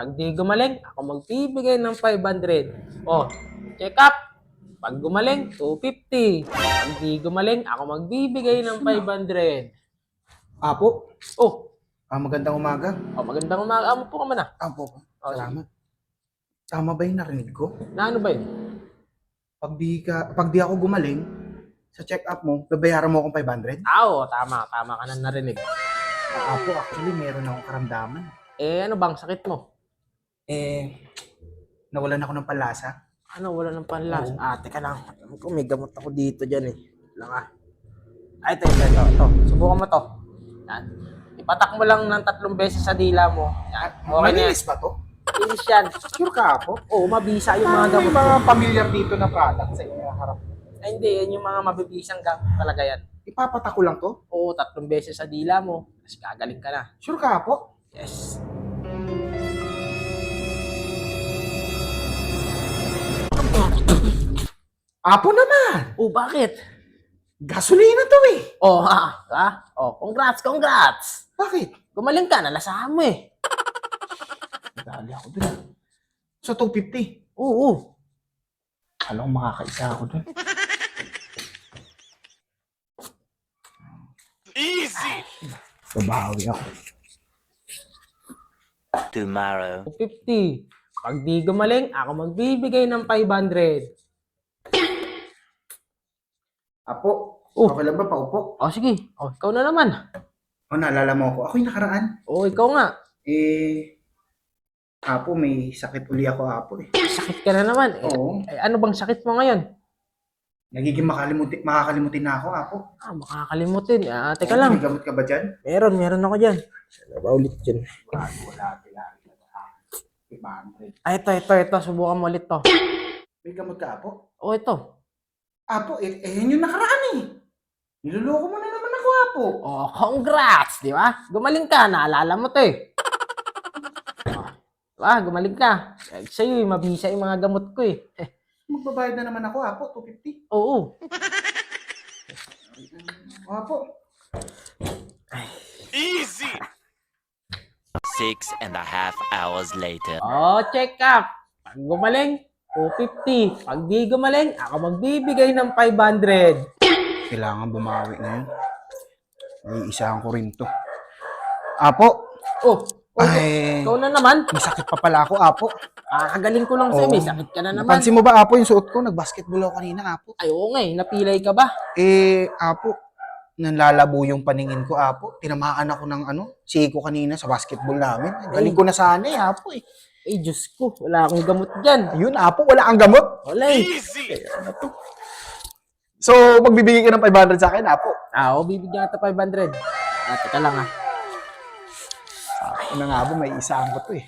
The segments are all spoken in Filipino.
Pag di gumaling, ako magbibigay ng 500. Oh, check up. Pag gumaling, 250. Pag di gumaling, ako magbibigay ng 500. Apo, Oh, magandang umaga. magandang umaga. Amo po ka muna. Apo, Oh, salamat. Tama ba yung narinig ko? Na ano ba yun? Pag di ako gumaling, sa check-up mo, babayaran mo akong 500? Oo, tama. Tama ka na narinig. Apo, actually, meron akong karamdaman. Ano bang sakit mo? Nawalan ako ng panlasa. Ano, wala ng panlas. Oo. Teka lang. Alam ko, may gamot ako dito dyan eh. Lang ah. Ay, ito. Subukan mo to. Yan. Ipatak mo lang ng 3 beses sa dila mo. Yan. Okay na yan. Malinis ba to? Finish yan. Sure ka, Apo? Oo, mabisa yung mga May gamot. mga familiar dito na product sa inyo harap. Ay, hindi. Yan yung mga mabibisang gamot talaga yan. Ipapatak ko lang to? Oo, 3 beses sa dila mo. Tapos gagaling ka na. Sure ka, Apo? Yes. Apo naman! Oh, bakit? Gasolina to eh! Oh, congrats. Bakit? Gumaling ka, nalasahan mo eh. Dali ako dun. So, 250. Oo. Alam ko makakaisa ako dun. Easy! Babawi ako. Tomorrow. 250. Pag di gumaling, ako magbibigay ng 500. Apo, Oh. okay lang ba paupo? Oh, sige. Oh, ikaw na naman. Naalala mo ako. Ako yung nakaraan. Oh, ikaw nga. Apo, may sakit uli ako, Apo eh. Sakit ka na naman. Oo. Ano bang sakit mo ngayon? Nagiging makakalimutin na ako, Apo. Makakalimutin. Teka lang. May gamot ka ba dyan? Meron ako dyan. Ano ba ulit dyan? Wala. 500. Ito. Subukan mo ulit to. May gamot ka, Apo? Oh, ito. Apo, yun yung nakaraan eh. Niloloko mo na naman ako, Apo. Oh, congrats, di ba? Gumaling ka, naalala mo to eh. Diba, gumaling ka. Sa'yo eh, mabisa yung mga gamot ko eh. Magbabayad na naman ako, Apo. 250. Oo. Apo. Easy! 6.5 hours later. Oh, check up. Pag gumaling, 250. Pag di gumaling, ako magbibigay ng 500. Kailangan bumawi na yun. Ay, isahan ko rin to. Apo. Oh, Ay, ikaw na naman. may sakit pa pala ako, Apo. Kagaling ko lang sa'yo, Oo. may sakit ka na naman. Napansin mo ba, Apo, yung suot ko? Nag-basketball ako kanina, Apo. Ay, oo nga eh, napilay ka ba? Apo, nanlalabo yung paningin ko, Apo. Tinamaan ako ng siko kanina sa basketball namin. Galing ko na sana eh, Apo eh. Ay, Diyos ko, wala akong gamot dyan. Ayun, Apo, wala kang gamot. Wala eh. Easy! So, magbibigay ka ng 500 sa akin, Apo. Oo, bibigyan kita 500. Teka lang Ano nga ba, may isahan ko to eh.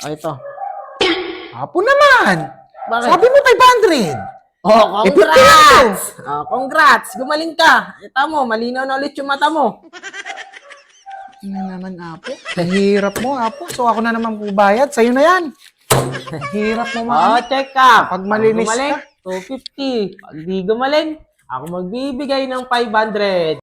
Ito. Apo naman! Bakit? Sabi mo 500! Oh, Eh, congrats! Congrats! Gumaling ka. Ito mo, malinaw na ulit yung mata mo. Ano naman, Apo? Hirap mo, Apo. So, ako na naman bubayad. Sa'yo na yan. Hirap mo, Oh, check up. Pag malinis gumaling, ka. 250. Pag di gumaling, ako magbibigay ng 500.